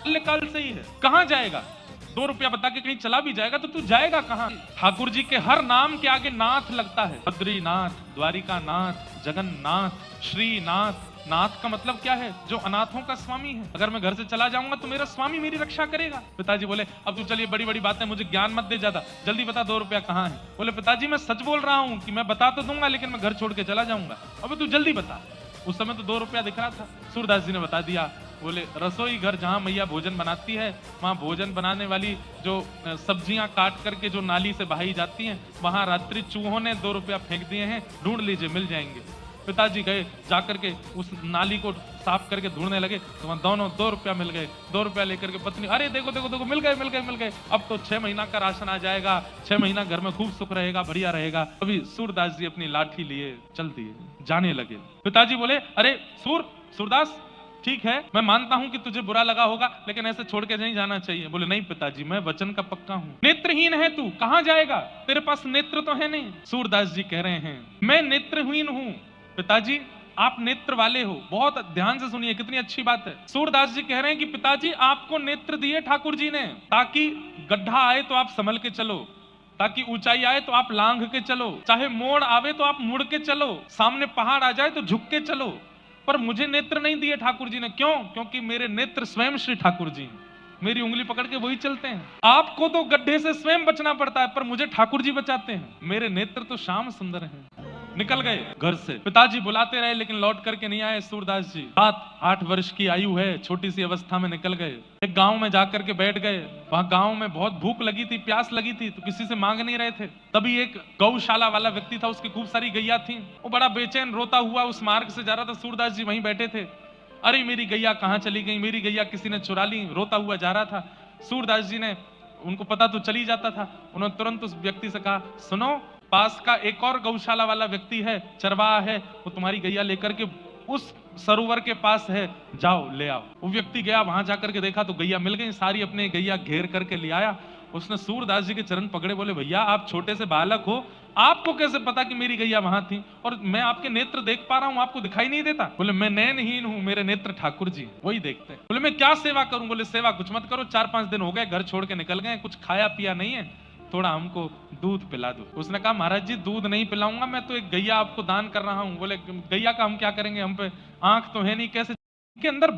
बाल्यकाल से ही है। कहां जाएगा? 2 रुपया बता के कहीं चला भी जाएगा तो तू जाएगा कहां? ठाकुर जी के हर नाम के आगे नाथ लगता है। बद्रीनाथ, द्वारिकानाथ, जगन्नाथ, श्रीनाथ। नाथ का मतलब क्या है? जो अनाथों का स्वामी है। अगर मैं घर से चला जाऊंगा तो मेरा स्वामी मेरी रक्षा करेगा। पिताजी बोले अब तू चलिए, बड़ी बड़ी बातें, मुझे ज्ञान मत दे ज्यादा, जल्दी बता 2 रुपया कहाँ है। बोले पिताजी मैं सच बोल रहा हूँ कि मैं बता तो दूंगा लेकिन मैं घर छोड़ के चला जाऊंगा। अबे तू जल्दी बता। उस समय तो 2 रुपया दिख रहा था। सूरदास जी ने बता दिया। बोले रसोई घर जहां मैया भोजन बनाती है, वहां भोजन बनाने वाली जो सब्जियां काट करके जो नाली से बहाई जाती हैं, वहां रात्रि चूहों ने 2 रुपया फेंक दिए हैं, ढूंढ लीजिए मिल जाएंगे। पिताजी गए, जाकर के उस नाली को साफ करके ढूंढने लगे तो वहां दोनों 2 रुपया मिल गए। 2 रुपया लेकर के पत्नी, अरे देखो देखो देखो, मिल गए मिल गए मिल गए, अब तो 6 महीना का राशन आ जाएगा, 6 महीना घर में खूब सुख रहेगा, बढ़िया रहेगा। अभी सूरदास जी अपनी लाठी लिए चल दिए, जाने लगे। पिताजी बोले अरे सूरदास, ठीक है मैं मानता हूं कि तुझे बुरा लगा होगा, लेकिन ऐसे छोड़ के नहीं जाना चाहिए। बोले नहीं पिताजी, मैं वचन का पक्का हूं। नेत्रहीन है तू, कहां जाएगा? तेरे पास नेत्र तो है नहीं। सूरदास जी कह रहे हैं मैं नेत्रहीन हूं। पिताजी आप नेत्र वाले हो। बहुत ध्यान से सुनिए, कितनी अच्छी बात है। सूरदास जी कह रहे हैं कि पिताजी आपको नेत्र दिए ठाकुर जी ने, ताकि गड्ढा आए तो आप संभल के चलो, ताकि ऊंचाई आए तो आप लांघ के चलो, चाहे मोड़ आवे तो आप मुड़ के चलो, सामने पहाड़ आ जाए तो झुक के चलो। पर मुझे नेत्र नहीं दिए ठाकुर जी ने। क्यों? क्योंकि मेरे नेत्र स्वयं श्री ठाकुर जी हैं, मेरी उंगली पकड़ के वही चलते हैं। आपको तो गड्ढे से स्वयं बचना पड़ता है, पर मुझे ठाकुर जी बचाते हैं। मेरे नेत्र तो श्याम सुंदर हैं। निकल गए घर से। पिताजी बुलाते रहे लेकिन लौट करके नहीं आए सूरदास जी। 7-8 वर्ष की आयु है, छोटी सी अवस्था में निकल गए। एक गांव में जाकर के बैठ गए। वहां गांव में बहुत भूख लगी थी, प्यास लगी थी, तो किसी से मांग नहीं रहे थे। तभी एक गौशाला वाला व्यक्ति था, उसकी खूब सारी गैया थी। वो बड़ा बेचैन रोता हुआ उस मार्ग से जा रहा था। सूरदास जी वहीं बैठे थे। अरे मेरी गैया कहाँ चली गई, मेरी गैया किसी ने चुरा ली, रोता हुआ जा रहा था। सूरदास जी ने, उनको पता तो चली जाता था, उन्होंने तुरंत उस व्यक्ति से कहा सुनो, पास का एक और गौशाला वाला व्यक्ति है, चरवाहा है, वो तुम्हारी गैया लेकर के उस सरोवर के पास है, जाओ ले आओ। वो व्यक्ति गया, वहां जाकर के देखा तो गैया मिल गई सारी, अपने गैया घेर करके ले आया। उसने सूरदास जी के चरण पकड़े, बोले भैया आप छोटे से बालक हो, आपको कैसे पता कि मेरी गैया वहां थी, और मैं आपके नेत्र देख पा रहा हूं, आपको दिखाई नहीं देता? बोले मैं नयनहीन हूं, मेरे नेत्र ठाकुर जी वही देखते हैं। बोले मैं क्या सेवा करूं? बोले सेवा कुछ मत करो, 4-5 दिन हो गए घर छोड़ के निकल गए, कुछ खाया पिया नहीं है, थोड़ा हमको दूध पिला दो। उसने कहा महाराज जी दूध नहीं पिलाऊंगा, मैं तो एक गैया आपको दान कर रहा हूं। बोले गैया का हम क्या करेंगे, हम पे आंख तो है नहीं, कैसे के अंदर